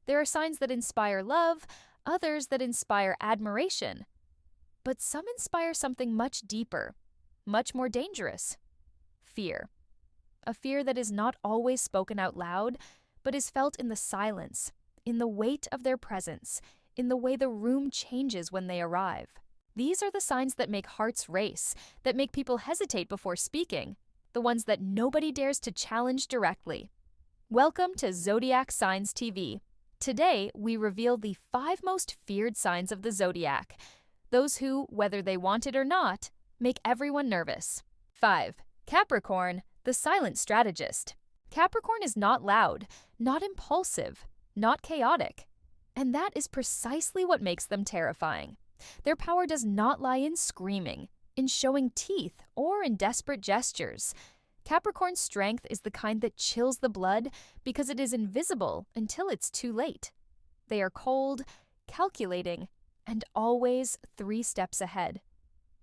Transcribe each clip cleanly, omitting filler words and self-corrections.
There are signs that inspire love, others that inspire admiration. But some inspire something much deeper, much more dangerous: fear. A fear that is not always spoken out loud, but is felt in the silence, in the weight of their presence, in the way the room changes when they arrive. These are the signs that make hearts race, that make people hesitate before speaking, the ones that nobody dares to challenge directly. Welcome to Zodiac Signs TV. Today, we reveal the 5 most feared signs of the Zodiac, those who, whether they want it or not, make everyone nervous. 5. Capricorn, the silent strategist. Capricorn is not loud, not impulsive, not chaotic. And that is precisely what makes them terrifying. Their power does not lie in screaming, in showing teeth, or in desperate gestures. Capricorn's strength is the kind that chills the blood because it is invisible until it's too late. They are cold, calculating, and always 3 steps ahead.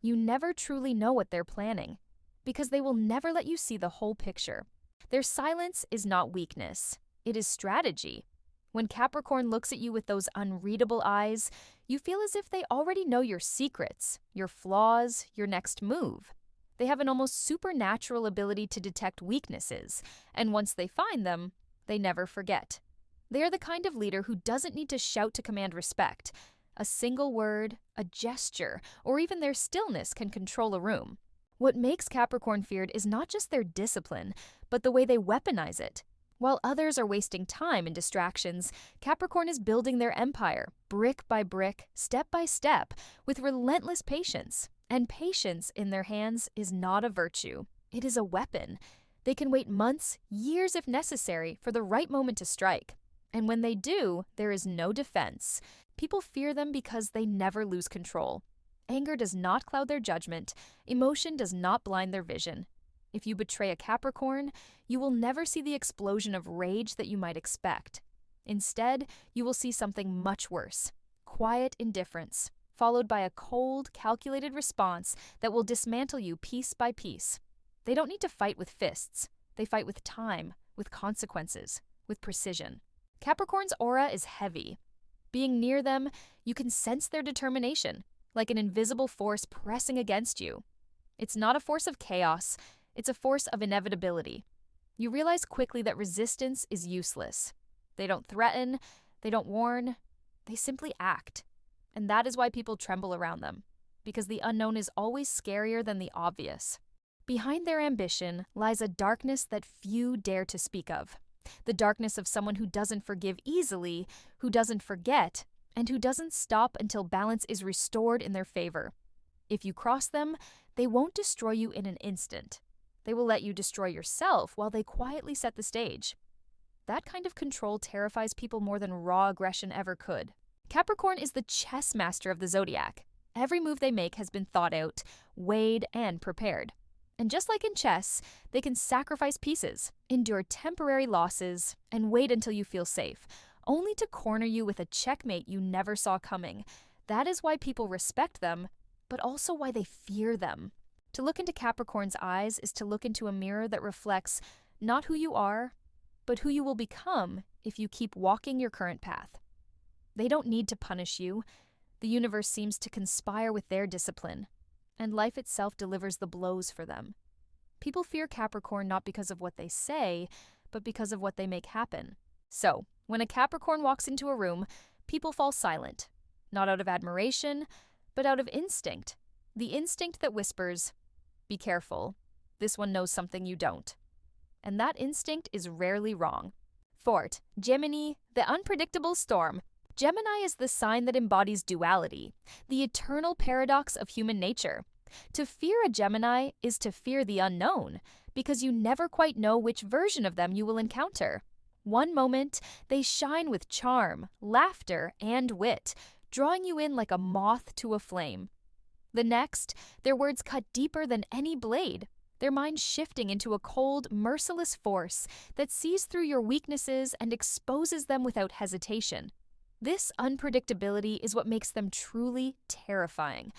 You never truly know what they're planning, because they will never let you see the whole picture. Their silence is not weakness, it is strategy. When Capricorn looks at you with those unreadable eyes, you feel as if they already know your secrets, your flaws, your next move. They have an almost supernatural ability to detect weaknesses, and once they find them, they never forget. They are the kind of leader who doesn't need to shout to command respect. A single word, a gesture, or even their stillness can control a room. What makes Capricorn feared is not just their discipline, but the way they weaponize it. While others are wasting time in distractions, Capricorn is building their empire, brick by brick, step by step, with relentless patience. And patience in their hands is not a virtue. It is a weapon. They can wait months, years if necessary, for the right moment to strike. And when they do, there is no defense. People fear them because they never lose control. Anger does not cloud their judgment. Emotion does not blind their vision. If you betray a Capricorn, you will never see the explosion of rage that you might expect. Instead, you will see something much worse: quiet indifference, followed by a cold, calculated response that will dismantle you piece by piece. They don't need to fight with fists. They fight with time, with consequences, with precision. Capricorn's aura is heavy. Being near them, you can sense their determination, like an invisible force pressing against you. It's not a force of chaos, it's a force of inevitability. You realize quickly that resistance is useless. They don't threaten, they don't warn, they simply act. And that is why people tremble around them, because the unknown is always scarier than the obvious. Behind their ambition lies a darkness that few dare to speak of. The darkness of someone who doesn't forgive easily, who doesn't forget, and who doesn't stop until balance is restored in their favor. If you cross them, they won't destroy you in an instant. They will let you destroy yourself while they quietly set the stage. That kind of control terrifies people more than raw aggression ever could. Capricorn is the chess master of the Zodiac. Every move they make has been thought out, weighed, and prepared. And just like in chess, they can sacrifice pieces, endure temporary losses, and wait until you feel safe, only to corner you with a checkmate you never saw coming. That is why people respect them, but also why they fear them. To look into Capricorn's eyes is to look into a mirror that reflects not who you are, but who you will become if you keep walking your current path. They don't need to punish you. The universe seems to conspire with their discipline, and life itself delivers the blows for them. People fear Capricorn not because of what they say, but because of what they make happen. So, when a Capricorn walks into a room, people fall silent, not out of admiration, but out of instinct. The instinct that whispers, "Be careful, this one knows something you don't." And that instinct is rarely wrong. 4. Gemini, the unpredictable storm. Gemini is the sign that embodies duality, the eternal paradox of human nature. To fear a Gemini is to fear the unknown, because you never quite know which version of them you will encounter. One moment, they shine with charm, laughter, and wit, drawing you in like a moth to a flame. The next, their words cut deeper than any blade, their minds shifting into a cold, merciless force that sees through your weaknesses and exposes them without hesitation. This unpredictability is what makes them truly terrifying.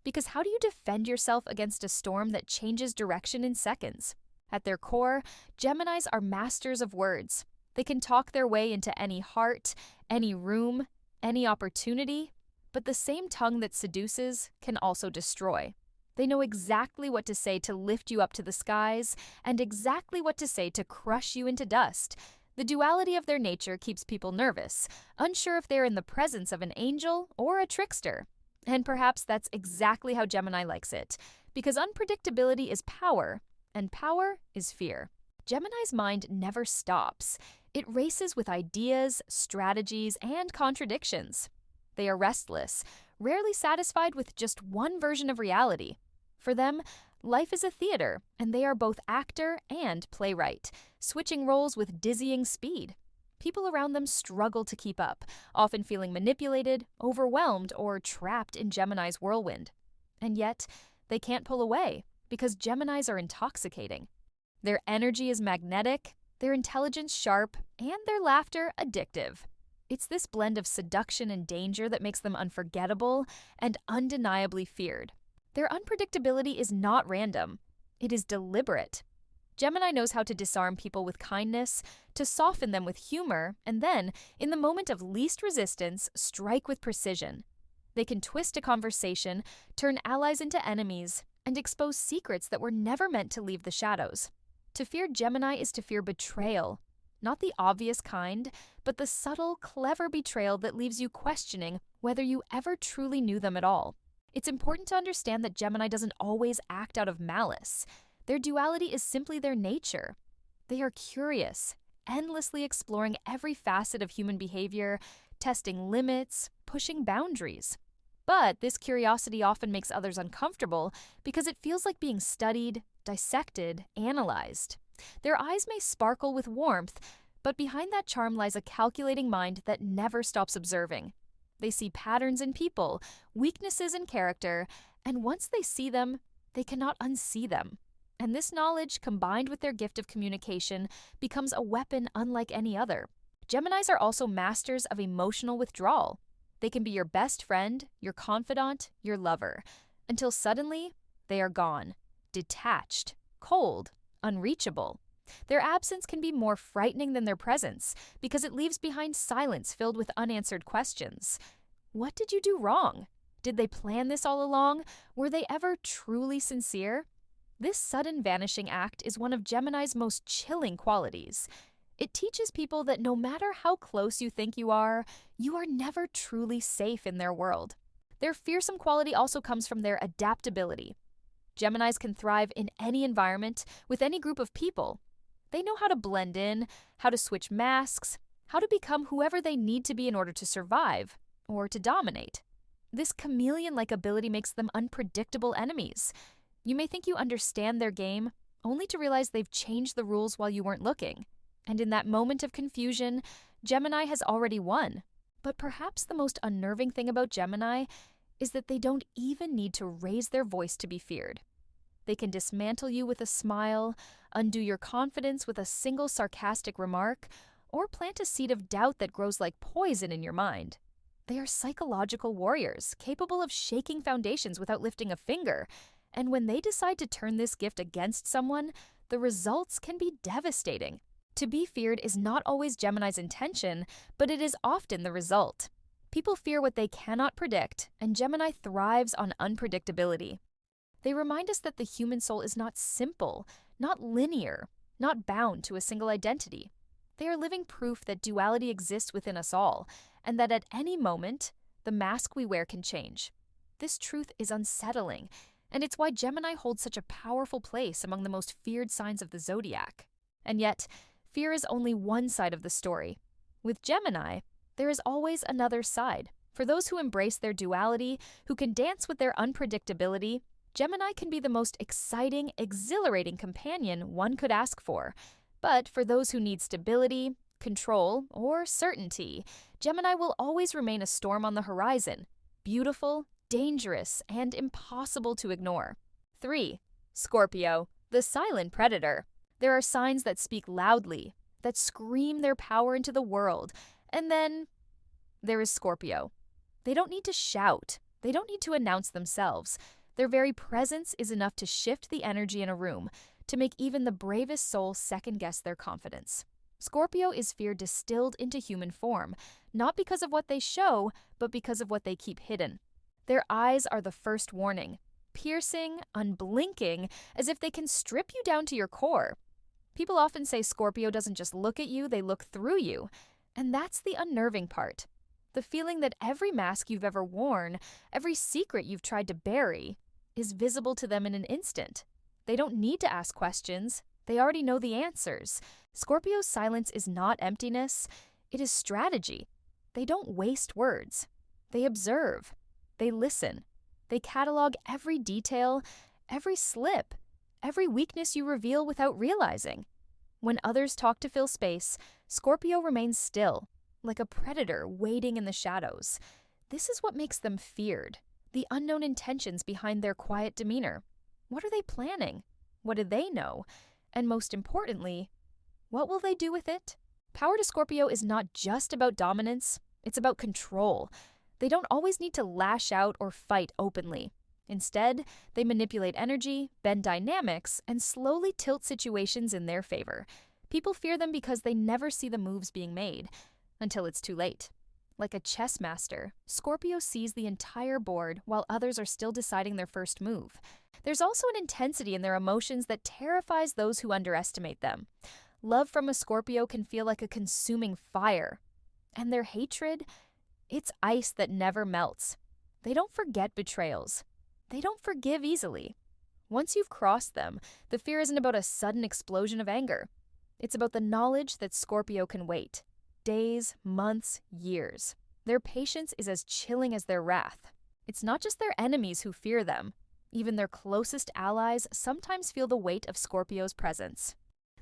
Because how do you defend yourself against a storm that changes direction in seconds? At their core, Geminis are masters of words. They can talk their way into any heart, any room, any opportunity, but the same tongue that seduces can also destroy. They know exactly what to say to lift you up to the skies and exactly what to say to crush you into dust. The duality of their nature keeps people nervous, unsure if they're in the presence of an angel or a trickster. And perhaps that's exactly how Gemini likes it, because unpredictability is power, and power is fear. Gemini's mind never stops. It races with ideas, strategies, and contradictions. They are restless, rarely satisfied with just one version of reality. For them, life is a theater, and they are both actor and playwright, switching roles with dizzying speed. People around them struggle to keep up, often feeling manipulated, overwhelmed, or trapped in Gemini's whirlwind. And yet, they can't pull away, because Geminis are intoxicating. Their energy is magnetic, their intelligence sharp, and their laughter addictive. It's this blend of seduction and danger that makes them unforgettable and undeniably feared. Their unpredictability is not random. It is deliberate. Gemini knows how to disarm people with kindness, to soften them with humor, and then, in the moment of least resistance, strike with precision. They can twist a conversation, turn allies into enemies, and expose secrets that were never meant to leave the shadows. To fear Gemini is to fear betrayal. Not the obvious kind, but the subtle, clever betrayal that leaves you questioning whether you ever truly knew them at all. It's important to understand that Gemini doesn't always act out of malice. Their duality is simply their nature. They are curious, endlessly exploring every facet of human behavior, testing limits, pushing boundaries. But this curiosity often makes others uncomfortable because it feels like being studied, dissected, analyzed. Their eyes may sparkle with warmth, but behind that charm lies a calculating mind that never stops observing. They see patterns in people, weaknesses in character, and once they see them, they cannot unsee them. And this knowledge, combined with their gift of communication, becomes a weapon unlike any other. Geminis are also masters of emotional withdrawal. They can be your best friend, your confidant, your lover, until suddenly they are gone, detached, cold, unreachable. Their absence can be more frightening than their presence because it leaves behind silence filled with unanswered questions. What did you do wrong? Did they plan this all along? Were they ever truly sincere? This sudden vanishing act is one of Gemini's most chilling qualities. It teaches people that no matter how close you think you are never truly safe in their world. Their fearsome quality also comes from their adaptability. Geminis can thrive in any environment, with any group of people. They know how to blend in, how to switch masks, how to become whoever they need to be in order to survive, or to dominate. This chameleon-like ability makes them unpredictable enemies. You may think you understand their game, only to realize they've changed the rules while you weren't looking. And in that moment of confusion, Gemini has already won. But perhaps the most unnerving thing about Gemini is that they don't even need to raise their voice to be feared. They can dismantle you with a smile, undo your confidence with a single sarcastic remark, or plant a seed of doubt that grows like poison in your mind. They are psychological warriors, capable of shaking foundations without lifting a finger. And when they decide to turn this gift against someone, the results can be devastating. To be feared is not always Gemini's intention, but it is often the result. People fear what they cannot predict, and Gemini thrives on unpredictability. They remind us that the human soul is not simple, not linear, not bound to a single identity. They are living proof that duality exists within us all, and that at any moment, the mask we wear can change. This truth is unsettling, and it's why Gemini holds such a powerful place among the most feared signs of the Zodiac. And yet, fear is only one side of the story. With Gemini, there is always another side. For those who embrace their duality, who can dance with their unpredictability, Gemini can be the most exciting, exhilarating companion one could ask for. But for those who need stability, control, or certainty, Gemini will always remain a storm on the horizon, beautiful, dangerous, and impossible to ignore. 3. Scorpio, the silent predator. There are signs that speak loudly, that scream their power into the world, and then there is Scorpio. They don't need to shout. They don't need to announce themselves. Their very presence is enough to shift the energy in a room, to make even the bravest soul second-guess their confidence. Scorpio is fear distilled into human form, not because of what they show, but because of what they keep hidden. Their eyes are the first warning, piercing, unblinking, as if they can strip you down to your core. People often say Scorpio doesn't just look at you, they look through you. And that's the unnerving part. The feeling that every mask you've ever worn, every secret you've tried to bury, is visible to them in an instant. They don't need to ask questions. They already know the answers. Scorpio's silence is not emptiness. It is strategy. They don't waste words. They observe. They listen. They catalog every detail, every slip, every weakness you reveal without realizing. When others talk to fill space, Scorpio remains still, like a predator waiting in the shadows. This is what makes them feared, the unknown intentions behind their quiet demeanor. What are they planning? What do they know? And most importantly, what will they do with it? Power to Scorpio is not just about dominance, it's about control. They don't always need to lash out or fight openly. Instead, they manipulate energy, bend dynamics, and slowly tilt situations in their favor. People fear them because they never see the moves being made, until it's too late. Like a chess master, Scorpio sees the entire board while others are still deciding their first move. There's also an intensity in their emotions that terrifies those who underestimate them. Love from a Scorpio can feel like a consuming fire. And their hatred, it's ice that never melts. They don't forget betrayals. They don't forgive easily. Once you've crossed them, the fear isn't about a sudden explosion of anger. It's about the knowledge that Scorpio can wait. Days, months, years. Their patience is as chilling as their wrath. It's not just their enemies who fear them. Even their closest allies sometimes feel the weight of Scorpio's presence.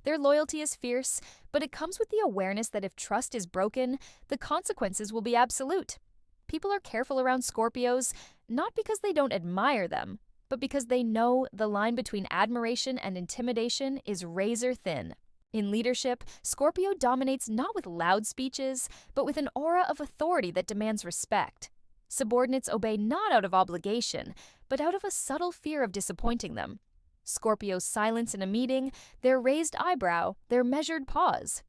Their loyalty is fierce, but it comes with the awareness that if trust is broken, the consequences will be absolute. People are careful around Scorpios, not because they don't admire them, but because they know the line between admiration and intimidation is razor thin. In leadership, Scorpio dominates not with loud speeches, but with an aura of authority that demands respect. Subordinates obey not out of obligation, but out of a subtle fear of disappointing them. Scorpio's silence in a meeting, their raised eyebrow, their measured pause.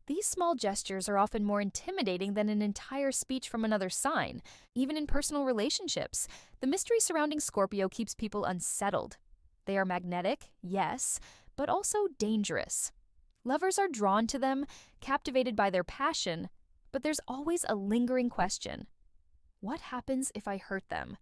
These small gestures are often more intimidating than an entire speech from another sign. Even in personal relationships, the mystery surrounding Scorpio keeps people unsettled. They are magnetic, yes, but also dangerous. Lovers are drawn to them, captivated by their passion, but there's always a lingering question. What happens if I hurt them?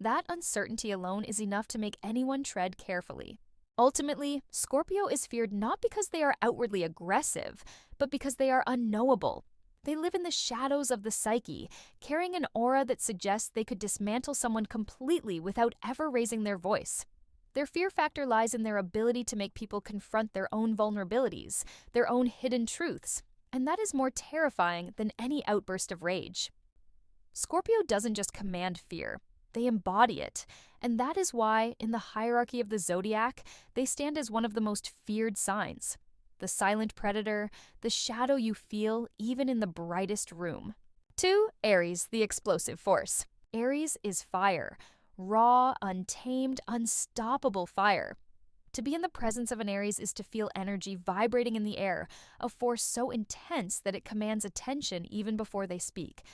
That uncertainty alone is enough to make anyone tread carefully. Ultimately, Scorpio is feared not because they are outwardly aggressive, but because they are unknowable. They live in the shadows of the psyche, carrying an aura that suggests they could dismantle someone completely without ever raising their voice. Their fear factor lies in their ability to make people confront their own vulnerabilities, their own hidden truths, and that is more terrifying than any outburst of rage. Scorpio doesn't just command fear, they embody it, and that is why, in the hierarchy of the Zodiac, they stand as one of the most feared signs. The silent predator, the shadow you feel even in the brightest room. 2. Aries, the explosive force. Aries is fire. Raw, untamed, unstoppable fire. To be in the presence of an Aries is to feel energy vibrating in the air, a force so intense that it commands attention even before they speak.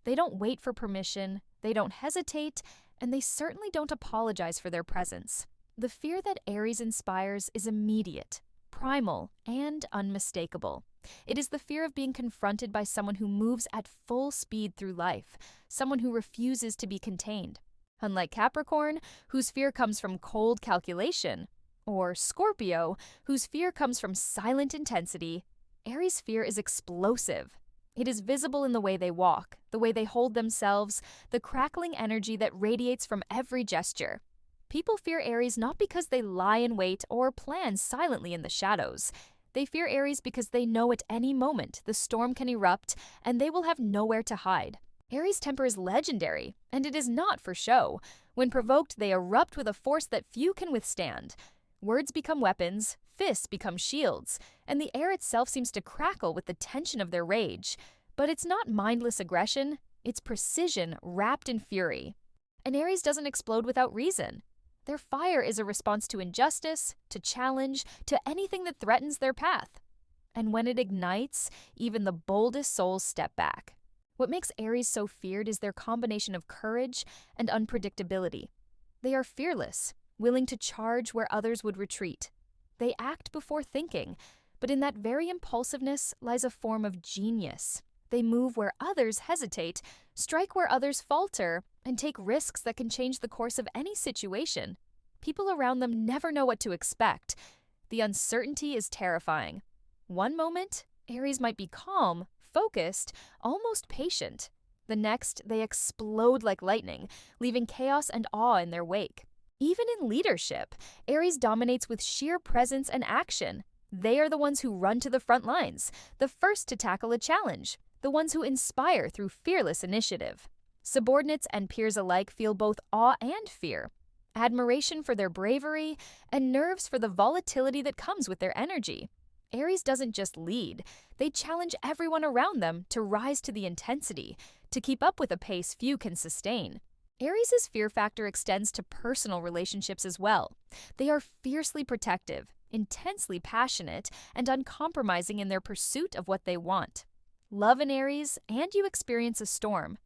They don't wait for permission, they don't hesitate, and they certainly don't apologize for their presence. The fear that Aries inspires is immediate, primal, and unmistakable. It is the fear of being confronted by someone who moves at full speed through life, someone who refuses to be contained. Unlike Capricorn, whose fear comes from cold calculation, or Scorpio, whose fear comes from silent intensity, Aries' fear is explosive. It is visible in the way they walk, the way they hold themselves, the crackling energy that radiates from every gesture. People fear Aries not because they lie in wait or plan silently in the shadows. They fear Aries because they know at any moment the storm can erupt and they will have nowhere to hide. Aries' temper is legendary, and it is not for show. When provoked, they erupt with a force that few can withstand. Words become weapons, fists become shields, and the air itself seems to crackle with the tension of their rage. But it's not mindless aggression, it's precision wrapped in fury. An Aries doesn't explode without reason. Their fire is a response to injustice, to challenge, to anything that threatens their path. and when it ignites, even the boldest souls step back. What makes Aries so feared is their combination of courage and unpredictability. They are fearless, willing to charge where others would retreat. They act before thinking, but in that very impulsiveness lies a form of genius. They move where others hesitate, strike where others falter, and take risks that can change the course of any situation. People around them never know what to expect. The uncertainty is terrifying. One moment, Aries might be calm, focused, almost patient. The next, they explode like lightning, leaving chaos and awe in their wake. Even in leadership, Aries dominates with sheer presence and action. They are the ones who run to the front lines, the first to tackle a challenge, the ones who inspire through fearless initiative. Subordinates and peers alike feel both awe and fear, admiration for their bravery, and nerves for the volatility that comes with their energy. Aries doesn't just lead, they challenge everyone around them to rise to the intensity, to keep up with a pace few can sustain. Aries' fear factor extends to personal relationships as well. They are fiercely protective, intensely passionate, and uncompromising in their pursuit of what they want. Love an Aries, and you experience a storm.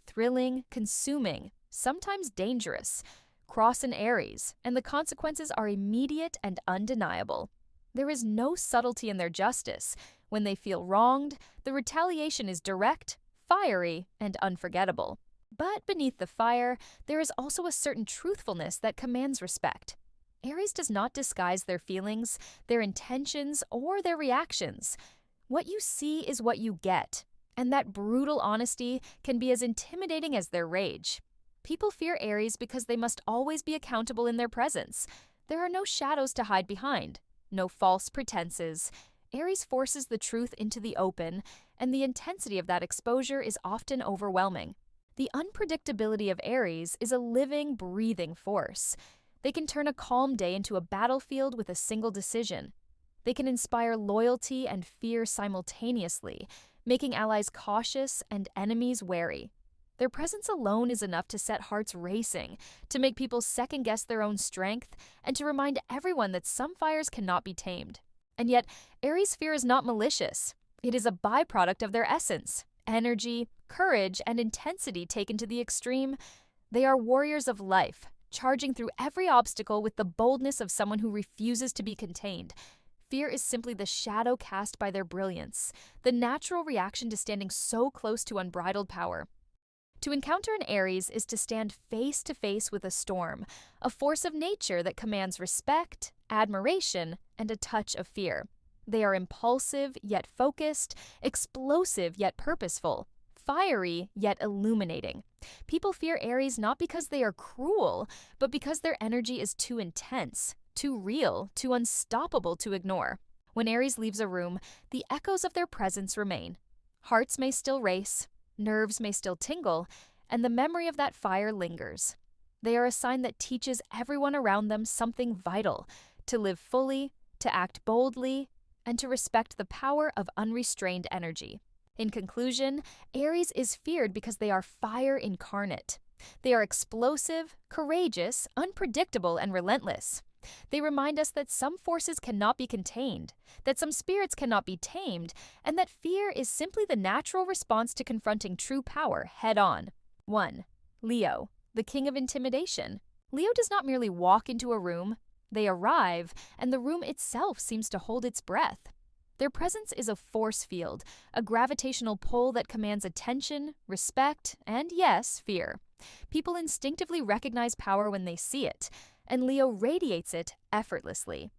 Thrilling, consuming, sometimes dangerous. Cross an Aries, and the consequences are immediate and undeniable. There is no subtlety in their justice. When they feel wronged, the retaliation is direct, fiery, and unforgettable. But beneath the fire, there is also a certain truthfulness that commands respect. Aries does not disguise their feelings, their intentions, or their reactions. What you see is what you get, and that brutal honesty can be as intimidating as their rage. People fear Aries because they must always be accountable in their presence. There are no shadows to hide behind, no false pretenses. Aries forces the truth into the open, and the intensity of that exposure is often overwhelming. The unpredictability of Aries is a living, breathing force. They can turn a calm day into a battlefield with a single decision. They can inspire loyalty and fear simultaneously, making allies cautious and enemies wary. Their presence alone is enough to set hearts racing, to make people second-guess their own strength, and to remind everyone that some fires cannot be tamed. And yet, Aries' fear is not malicious. It is a byproduct of their essence. Energy, courage, and intensity taken to the extreme. They are warriors of life, charging through every obstacle with the boldness of someone who refuses to be contained. Fear is simply the shadow cast by their brilliance, the natural reaction to standing so close to unbridled power. To encounter an Aries is to stand face to face with a storm, a force of nature that commands respect, admiration, and a touch of fear. They are impulsive yet focused, explosive yet purposeful, fiery yet illuminating. People fear Aries not because they are cruel, but because their energy is too intense, too real, too unstoppable to ignore. When Aries leaves a room, the echoes of their presence remain. Hearts may still race, nerves may still tingle, and the memory of that fire lingers. They are a sign that teaches everyone around them something vital: to live fully, to act boldly, and to respect the power of unrestrained energy. In conclusion, Aries is feared because they are fire incarnate. They are explosive, courageous, unpredictable, and relentless. They remind us that some forces cannot be contained, that some spirits cannot be tamed, and that fear is simply the natural response to confronting true power head-on. 1. Leo, the king of intimidation. Leo does not merely walk into a room. They arrive, and the room itself seems to hold its breath. Their presence is a force field, a gravitational pull that commands attention, respect, and yes, fear. People instinctively recognize power when they see it, and Leo radiates it effortlessly.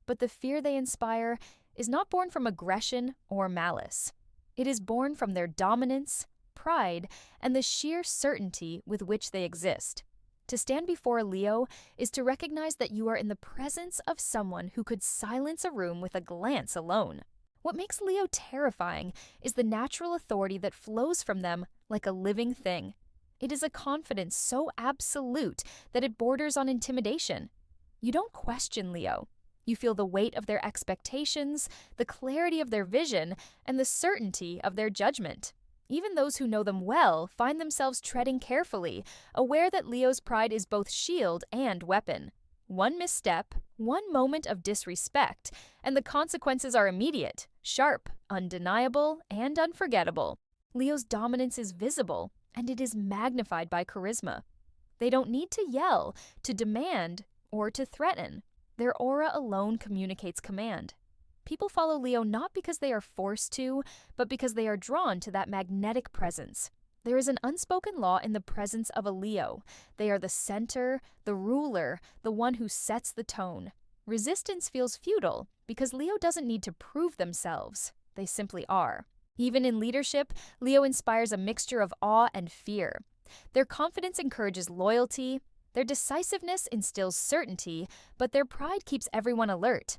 But the fear they inspire is not born from aggression or malice. It is born from their dominance, pride, and the sheer certainty with which they exist. To stand before a Leo is to recognize that you are in the presence of someone who could silence a room with a glance alone. What makes Leo terrifying is the natural authority that flows from them like a living thing. It is a confidence so absolute that it borders on intimidation. You don't question Leo. You feel the weight of their expectations, the clarity of their vision, and the certainty of their judgment. Even those who know them well find themselves treading carefully, aware that Leo's pride is both shield and weapon. One misstep, one moment of disrespect, and the consequences are immediate: Sharp, undeniable, and unforgettable. Leo's dominance is visible, and it is magnified by charisma. They don't need to yell, to demand, or to threaten. Their aura alone communicates command. People follow Leo not because they are forced to, but because they are drawn to that magnetic presence. There is an unspoken law in the presence of a Leo. They are the center, the ruler, the one who sets the tone. Resistance feels futile because Leo doesn't need to prove themselves. They simply are. Even in leadership, Leo inspires a mixture of awe and fear. Their confidence encourages loyalty, their decisiveness instills certainty, but their pride keeps everyone alert.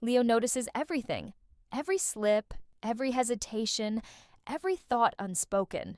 Leo notices everything, every slip, every hesitation, every thought unspoken.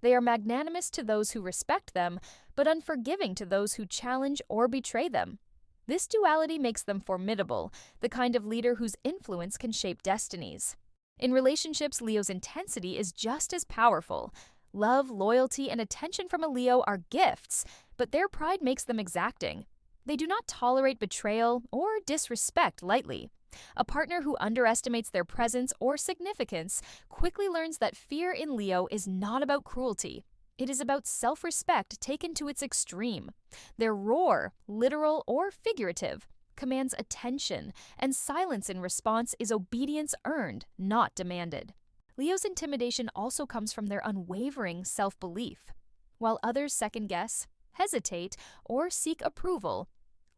They are magnanimous to those who respect them, but unforgiving to those who challenge or betray them. This duality makes them formidable, the kind of leader whose influence can shape destinies. In relationships, Leo's intensity is just as powerful. Love, loyalty, and attention from a Leo are gifts, but their pride makes them exacting. They do not tolerate betrayal or disrespect lightly. A partner who underestimates their presence or significance quickly learns that fear in Leo is not about cruelty. It is about self-respect taken to its extreme. Their roar, literal or figurative, commands attention, and silence in response is obedience earned, not demanded. Leo's intimidation also comes from their unwavering self-belief. While others second-guess, hesitate, or seek approval,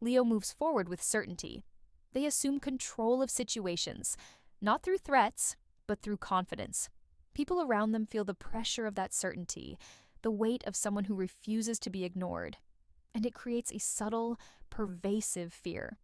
Leo moves forward with certainty. They assume control of situations, not through threats, but through confidence. People around them feel the pressure of that certainty, the weight of someone who refuses to be ignored. And it creates a subtle, pervasive fear.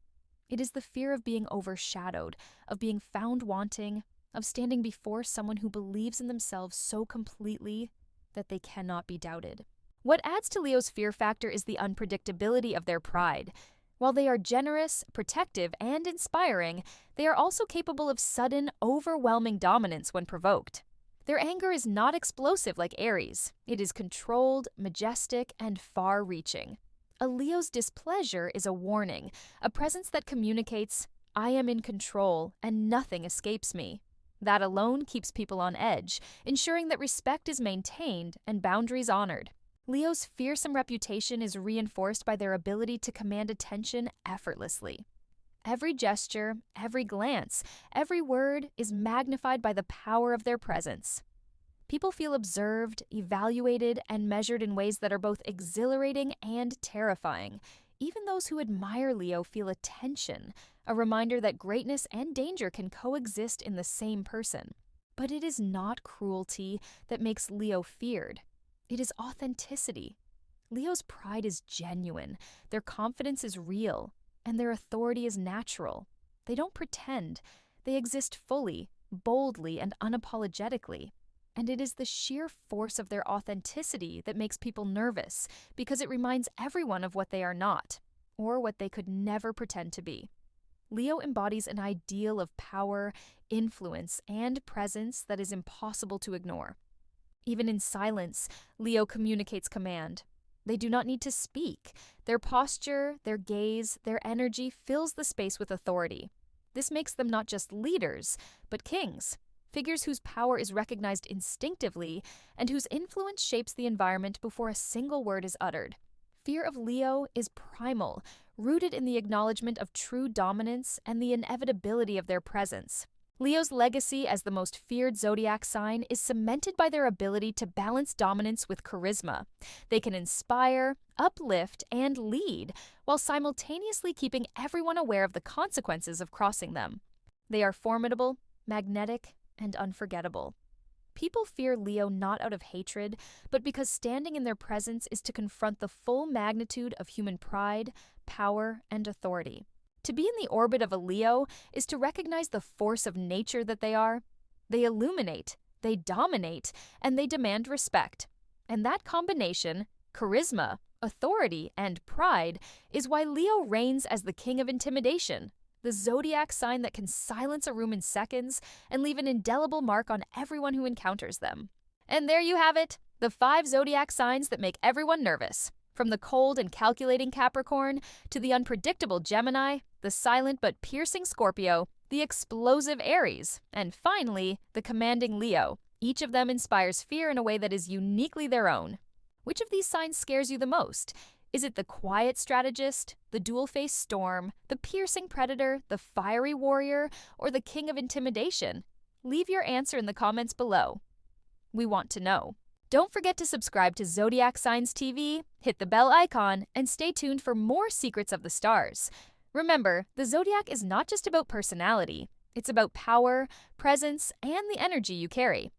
It is the fear of being overshadowed, of being found wanting, of standing before someone who believes in themselves so completely that they cannot be doubted. What adds to Leo's fear factor is the unpredictability of their pride. While they are generous, protective, and inspiring, they are also capable of sudden, overwhelming dominance when provoked. Their anger is not explosive like Aries. It is controlled, majestic, and far-reaching. A Leo's displeasure is a warning, a presence that communicates, "I am in control, and nothing escapes me." That alone keeps people on edge, ensuring that respect is maintained and boundaries honored. Leo's fearsome reputation is reinforced by their ability to command attention effortlessly. Every gesture, every glance, every word is magnified by the power of their presence. People feel observed, evaluated, and measured in ways that are both exhilarating and terrifying. Even those who admire Leo feel a tension, a reminder that greatness and danger can coexist in the same person. But it is not cruelty that makes Leo feared. It is authenticity. Leo's pride is genuine, their confidence is real, and their authority is natural. They don't pretend. They exist fully, boldly, and unapologetically. And it is the sheer force of their authenticity that makes people nervous, because it reminds everyone of what they are not, or what they could never pretend to be. Leo embodies an ideal of power, influence, and presence that is impossible to ignore. Even in silence, Leo communicates command. They do not need to speak. Their posture, their gaze, their energy fills the space with authority. This makes them not just leaders, but kings, figures whose power is recognized instinctively and whose influence shapes the environment before a single word is uttered. Fear of Leo is primal, rooted in the acknowledgement of true dominance and the inevitability of their presence. Leo's legacy as the most feared zodiac sign is cemented by their ability to balance dominance with charisma. They can inspire, uplift, and lead, while simultaneously keeping everyone aware of the consequences of crossing them. They are formidable, magnetic, and unforgettable. People fear Leo not out of hatred, but because standing in their presence is to confront the full magnitude of human pride, power, and authority. To be in the orbit of a Leo is to recognize the force of nature that they are. They illuminate, they dominate, and they demand respect. And that combination, charisma, authority, and pride, is why Leo reigns as the king of intimidation, the zodiac sign that can silence a room in seconds and leave an indelible mark on everyone who encounters them. And there you have it, the 5 zodiac signs that make everyone nervous. From the cold and calculating Capricorn to the unpredictable Gemini, the silent but piercing Scorpio, the explosive Aries, and finally, the commanding Leo. Each of them inspires fear in a way that is uniquely their own. Which of these signs scares you the most? Is it the quiet strategist, the dual-faced storm, the piercing predator, the fiery warrior, or the king of intimidation? Leave your answer in the comments below. We want to know. Don't forget to subscribe to Zodiac Signs TV, hit the bell icon, and stay tuned for more secrets of the stars. Remember, the Zodiac is not just about personality. It's about power, presence, and the energy you carry.